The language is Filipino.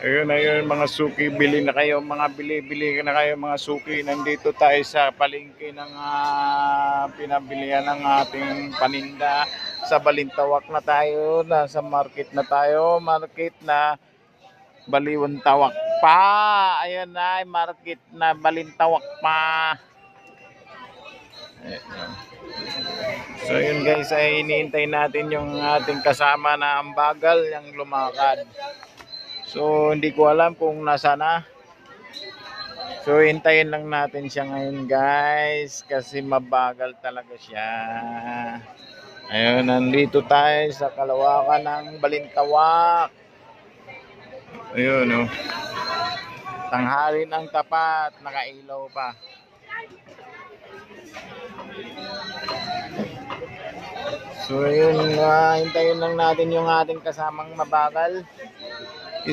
Ayun, mga suki, bili na kayo, mga bili na kayo mga suki. Nandito tayo sa palengke ng pinabilihan ng ating paninda. Sa Balintawak na tayo, nasa market na tayo, market na Baliwan Tawak pa. Ayun na, market na Balintawak pa. Ayun. So yun guys, ay iniintay natin yung ating kasama na ang bagal yung lumakad. So hindi ko alam kung nasa na. So hintayin lang natin siya ngayon guys kasi mabagal talaga siya. Ayun, nandito tayo sa kalawakan ng Balintawak. Ayun oh. Tanghali ng tapat, nakailaw pa. So yun, hintayin lang natin yung ating kasamang mabagal.